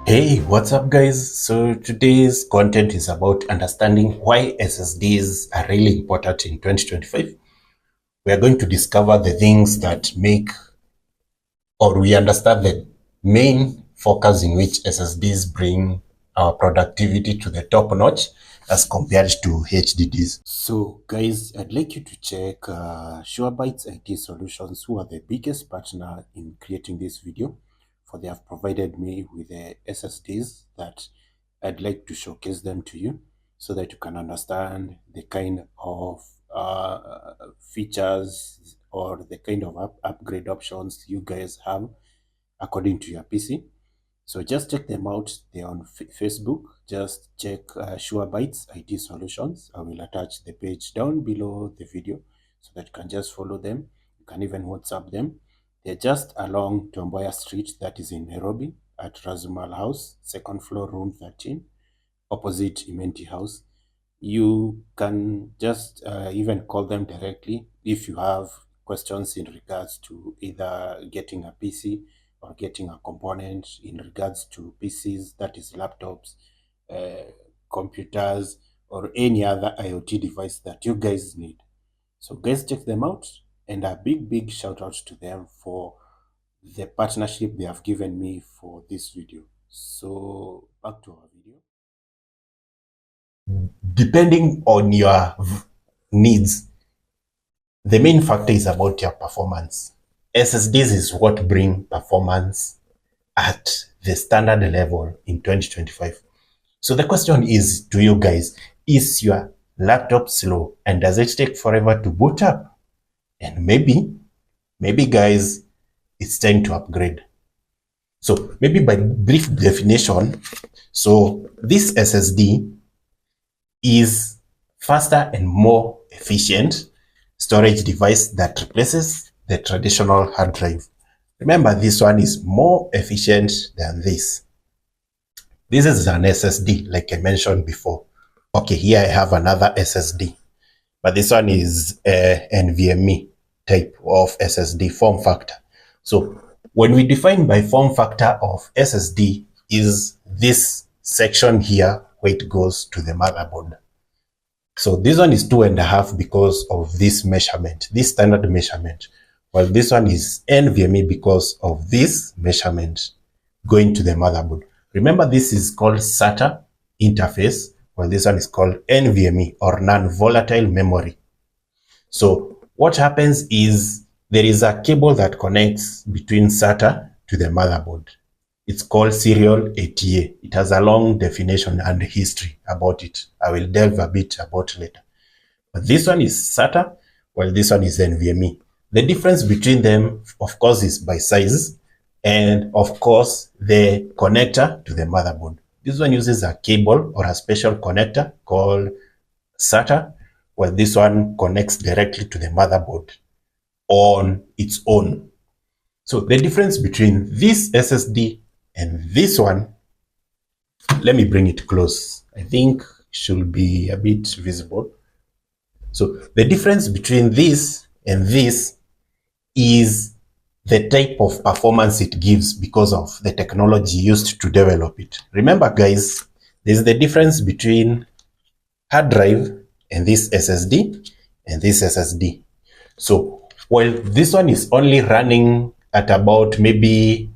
Hey, what's up guys? So today's content is about understanding why SSDs are really important in 2025. We are going to discover the things that make or we understand the main focus in which SSDs bring our productivity to the top notch as compared to HDDs. So guys, I'd like you to check SureBytes IT Solutions, who are the biggest partner in creating this video, for they have provided me with the SSDs that I'd like to showcase them to you so that you can understand the kind of features or the kind of upgrade options you guys have according to your PC. So just check them out. They're on Facebook. Just check SureBytes IT Solutions. I will attach the page down below the video so that you can just follow them. You can even WhatsApp them. They're just along Tomboya Street, that is in Nairobi, at Razumal House, second floor, room 13, opposite Imenti House. You can just even call them directly if you have questions in regards to either getting a PC or getting a component in regards to PCs, that is laptops, computers, or any other IoT device that you guys need. So guys, check them out, and a big shout out to them for the partnership they have given me for this video. So back to our video. Depending on your needs, the main factor is about your performance. SSDs is what bring performance at the standard level in 2025. So the question is to you guys, is your laptop slow and does it take forever to boot up? And maybe guys, it's time to upgrade. So maybe by brief definition, so this SSD is faster and more efficient storage device that replaces the traditional hard drive. Remember, this one is more efficient than this. This is an SSD, like I mentioned before. Okay, here I have another SSD, but this one is NVMe type of SSD form factor. So when we define by form factor of SSD is this section here where it goes to the motherboard. So this one is 2.5 because of this measurement, this standard measurement, while this one is NVMe because of this measurement going to the motherboard. Remember, this is called SATA interface, while this one is called NVMe or non-volatile memory. So what happens is there is a cable that connects between SATA to the motherboard. It's called serial ATA. It has a long definition and history about it. I will delve a bit about later. But this one is SATA, while this one is NVMe. The difference between them, of course, is by size and, of course, the connector to the motherboard. This one uses a cable or a special connector called SATA, while this one connects directly to the motherboard on its own. So the difference between this SSD and this one, let me bring it close. I think it should be a bit visible. So the difference between this and this is the type of performance it gives because of the technology used to develop it. Remember guys, there's the difference between hard drive and this SSD and this SSD. So while this one is only running at about maybe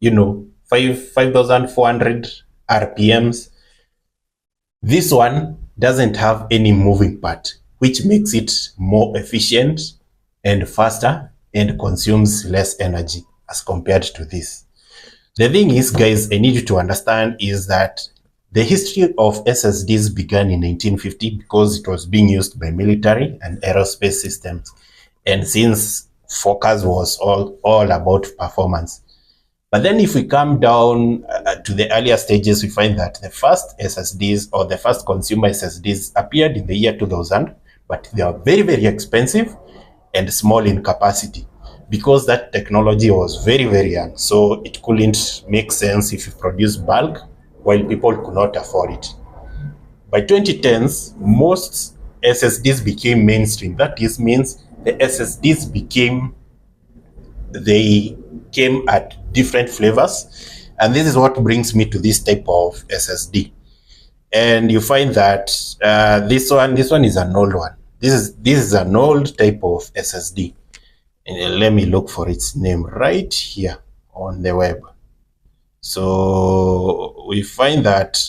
5,400 RPMs, this one doesn't have any moving part, which makes it more efficient and faster and consumes less energy as compared to this. The thing is, guys, I need you to understand is that the history of SSDs began in 1950 because it was being used by military and aerospace systems. And since focus was all about performance. But then if we come down to the earlier stages, we find that the first SSDs or the first consumer SSDs appeared in the year 2000, but they are very expensive and small in capacity because that technology was very young. So it couldn't make sense if you produce bulk while people could not afford it. By 2010s, most SSDs became mainstream. That is, means the SSDs they came at different flavors. And this is what brings me to this type of SSD. And you find that this one is an old one. This is an old type of SSD. And let me look for its name right here on the web. So we find that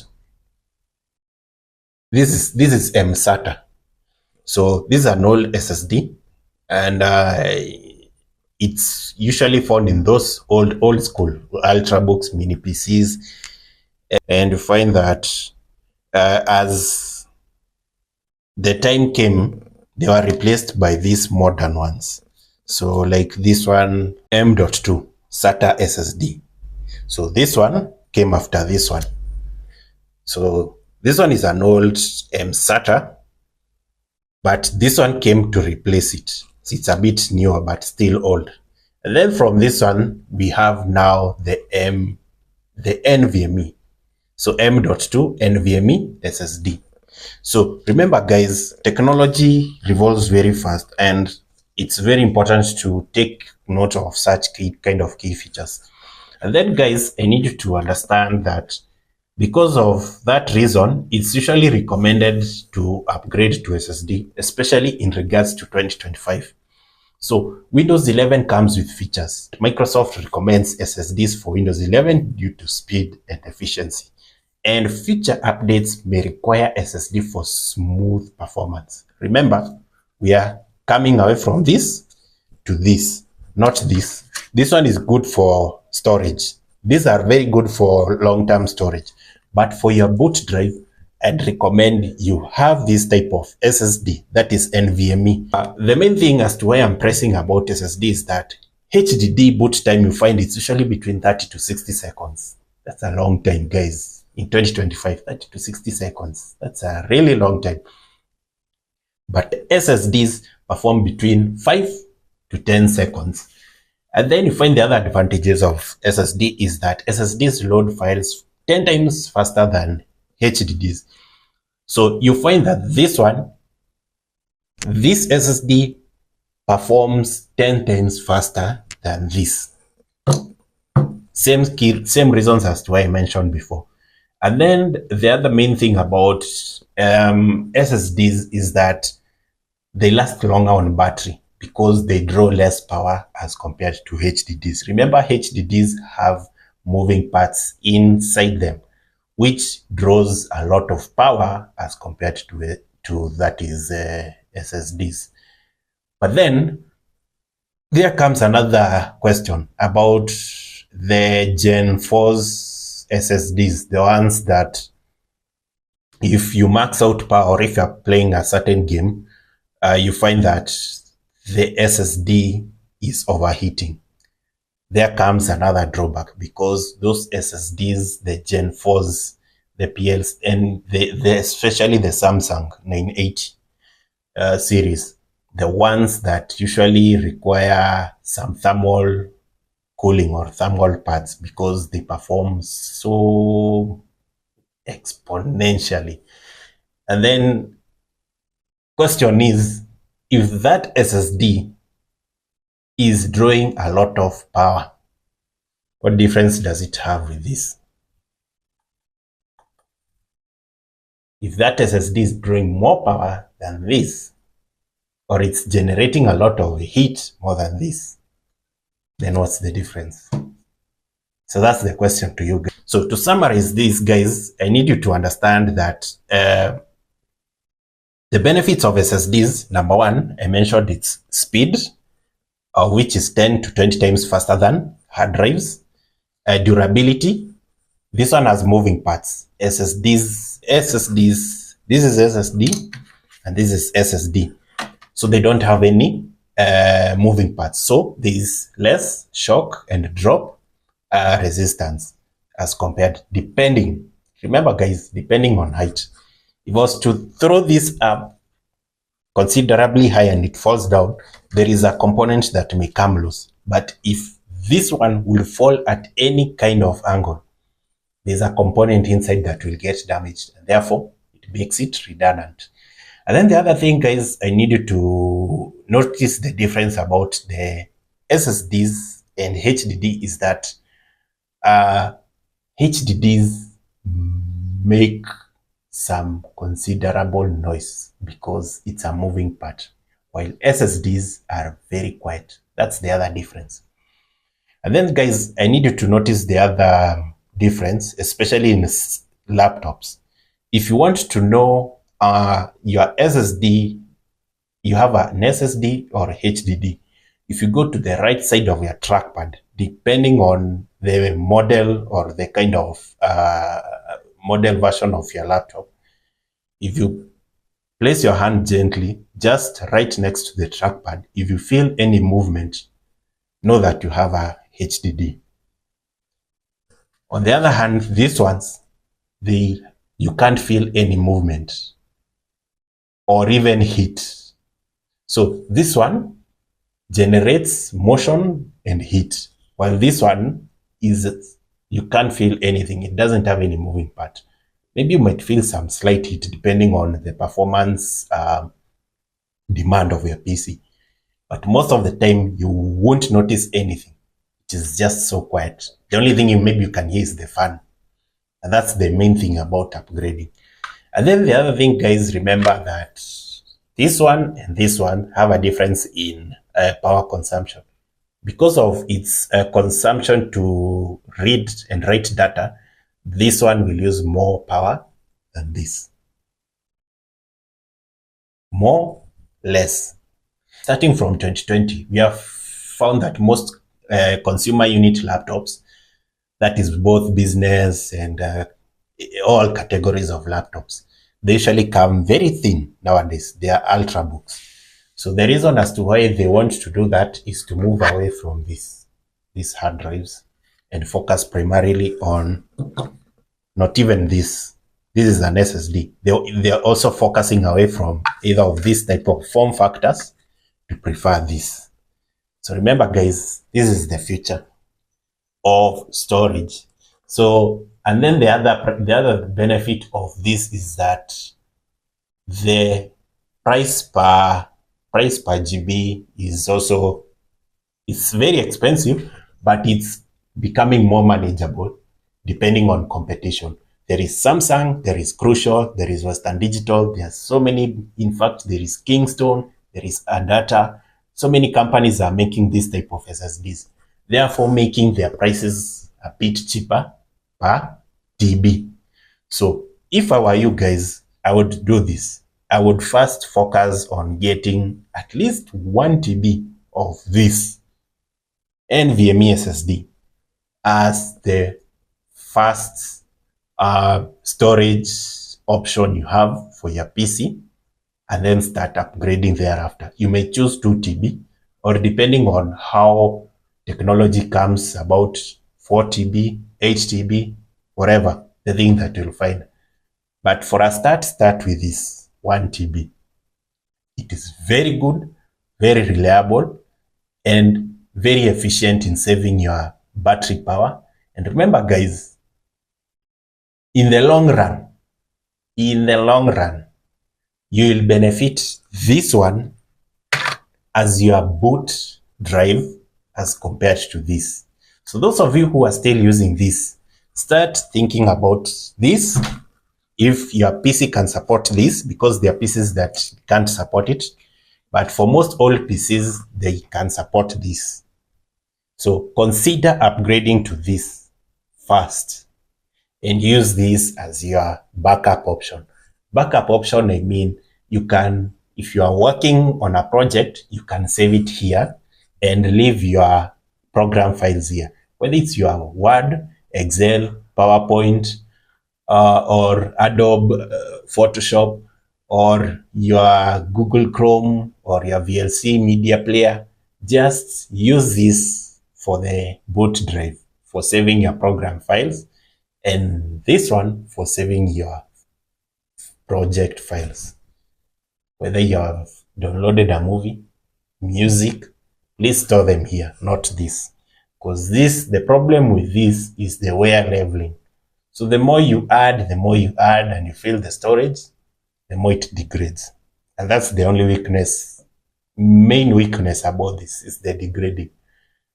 this is MSATA. So this is an old SSD, and it's usually found in those old school ultrabooks, mini PCs, and you find that as the time came, they were replaced by these modern ones. So like this one, M.2 SATA SSD. So this one came after this one. So this one is an old SATA, but this one came to replace it. So it's a bit newer, but still old. And then from this one, we have now the NVMe. So M.2 NVMe SSD. So remember, guys, technology revolves very fast, and it's very important to take note of such kind of key features. And then, guys, I need you to understand that because of that reason, it's usually recommended to upgrade to SSD, especially in regards to 2025. So Windows 11 comes with features. Microsoft recommends SSDs for Windows 11 due to speed and efficiency. And future updates may require SSD for smooth performance. Remember, we are coming away from this to this, not this. This one is good for storage. These are very good for long-term storage. But for your boot drive, I'd recommend you have this type of SSD, that is NVMe. The main thing as to why I'm pressing about SSD is that HDD boot time, you find it's usually between 30 to 60 seconds. That's a long time, guys. In 2025, 30 to 60 seconds. That's a really long time. But SSDs perform between 5 to 10 seconds. And then you find the other advantages of SSD is that SSDs load files 10 times faster than HDDs. So you find that this SSD performs 10 times faster than this. Same reasons as to why I mentioned before. And then the other main thing about SSDs is that they last longer on battery because they draw less power as compared to HDDs. Remember, HDDs have moving parts inside them, which draws a lot of power as compared to that is SSDs. But then there comes another question about the Gen 4's SSDs, the ones that if you max out power or if you're playing a certain game, you find that the SSD is overheating. There comes another drawback because those SSDs, the Gen 4s, the PLs, and especially the Samsung 980 series, the ones that usually require some thermal cooling or thermal pads because they perform so exponentially. And then question is, if that SSD is drawing a lot of power, what difference does it have with this? If that SSD is drawing more power than this, or it's generating a lot of heat more than this, then what's the difference? So that's the question to you guys. So to summarize this, guys, I need you to understand that the benefits of SSDs, number one, I mentioned its speed, which is 10 to 20 times faster than hard drives. Durability, this one has moving parts. SSDs, this is SSD and this is SSD. So they don't have any moving parts. So there is less shock and drop resistance as compared, remember guys, depending on height. If I was to throw this up considerably high and it falls down, there is a component that may come loose. But if this one will fall at any kind of angle, there's a component inside that will get damaged. And therefore, it makes it redundant. And then the other thing, guys, I need you to notice the difference about the SSDs and HDD is that HDDs make some considerable noise because it's a moving part, while SSDs are very quiet. That's the other difference. And then, guys, I need you to notice the other difference, especially in laptops. If you want to know your SSD, you have an SSD or HDD. If you go to the right side of your trackpad, depending on the model or the kind of model version of your laptop, if you place your hand gently, just right next to the trackpad, if you feel any movement, know that you have a HDD. On the other hand, these ones, you can't feel any movement or even heat. So this one generates motion and heat, while this one is, you can't feel anything. It doesn't have any moving part. Maybe you might feel some slight heat depending on the performance demand of your PC. But most of the time, you won't notice anything. It is just so quiet. The only thing maybe you can hear is the fan. And that's the main thing about upgrading. And then the other thing, guys, remember that this one and this one have a difference in power consumption. Because of its consumption to read and write data, this one will use more power than this. More, less. Starting from 2020, we have found that most consumer unit laptops, that is both business and all categories of laptops, they usually come very thin nowadays. They are ultrabooks. So the reason as to why they want to do that is to move away from these hard drives and focus primarily on not even this. This is an SSD. They're also focusing away from either of these type of form factors to prefer this. So remember, guys, this is the future of storage. So, and then the other benefit of this is that the price per GB is also, it's very expensive, but it's becoming more manageable depending on competition. There is Samsung, there is Crucial, there is Western Digital, there are so many. In fact, there is Kingston, there is Adata. So many companies are making this type of SSDs, therefore making their prices a bit cheaper per TB. So if I were you guys, I would do this. I would first focus on getting at least 1 TB of this NVMe SSD as the first storage option you have for your PC, and then start upgrading thereafter. You may choose 2 TB, or depending on how technology comes about, 4 TB, 8 TB, whatever the thing that you'll find. But for a start with this 1 TB. It is very good, very reliable, and very efficient in saving your battery power. And remember, guys, in the long run, you will benefit this one as your boot drive as compared to this. So those of you who are still using this, start thinking about this. If your PC can support this, because there are PCs that can't support it, but for most old PCs, they can support this. So consider upgrading to this first and use this as your backup option. Backup option, I mean, you can, if you are working on a project, you can save it here and leave your program files here, whether it's your Word, Excel, PowerPoint, or Adobe Photoshop, or your Google Chrome, or your VLC media player. Just use this for the boot drive, for saving your program files, and this one for saving your project files. Whether you have downloaded a movie, music, please store them here, not this. Because the problem with this is the wear leveling. So the more you add, and you fill the storage, the more it degrades. And that's the only main weakness about this, is the degrading.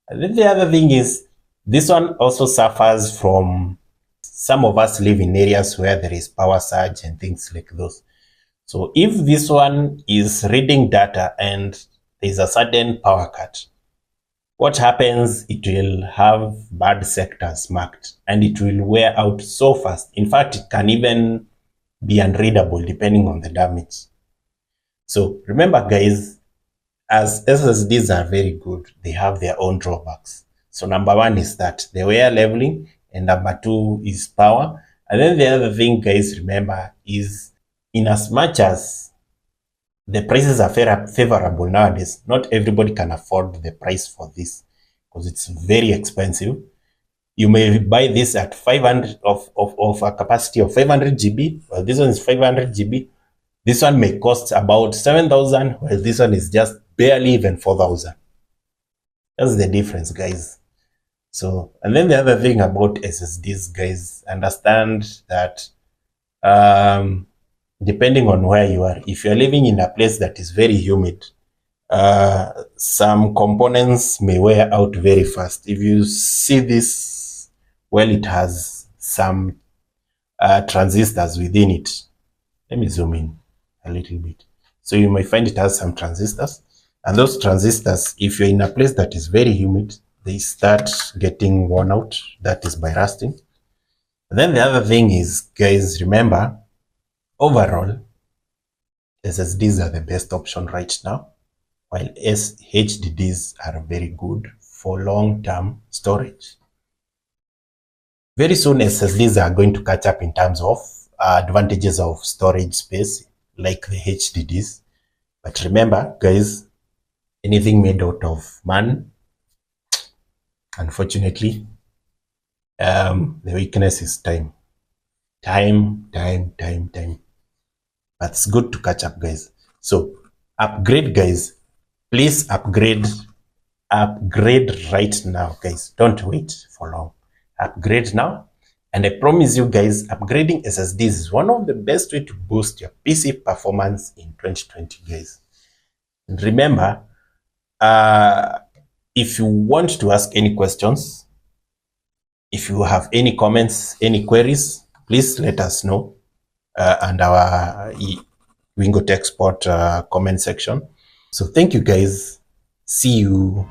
And then the other thing is, this one also suffers from some of us live in areas where there is power surge and things like those. So if this one is reading data and there's a sudden power cut, what happens, it will have bad sectors marked and it will wear out so fast. In fact, it can even be unreadable depending on the damage. So remember guys, as SSDs are very good, they have their own drawbacks. So number one is that the wear leveling, and number two is power. And then the other thing guys, remember, is in as much as the prices are favorable nowadays, not everybody can afford the price for this because it's very expensive. You may buy this at 500 of a capacity of 500 GB. Well, this one is 500 GB. This one may cost about 7,000, while this one is just barely even 4,000. That's the difference, guys. So, and then the other thing about SSDs, guys, understand that depending on where you are, if you're living in a place that is very humid, some components may wear out very fast. If you see this, well, it has some transistors within it. Let me zoom in a little bit. So you may find it has some transistors, and those transistors, if you're in a place that is very humid, they start getting worn out. That is by rusting. And then the other thing is, guys, remember, overall, SSDs are the best option right now, while HDDs are very good for long-term storage. Very soon, SSDs are going to catch up in terms of advantages of storage space, like the HDDs. But remember, guys, anything made out of man, unfortunately, the weakness is time. Time. But it's good to catch up, guys. So upgrade, guys. Please upgrade. Upgrade right now, guys. Don't wait for long. Upgrade now. And I promise you guys, upgrading SSDs is one of the best way to boost your PC performance in 2020, guys. And remember, if you want to ask any questions, if you have any comments, any queries, please let us know and our Wingo Tech Sport comment section. So thank you guys. See you.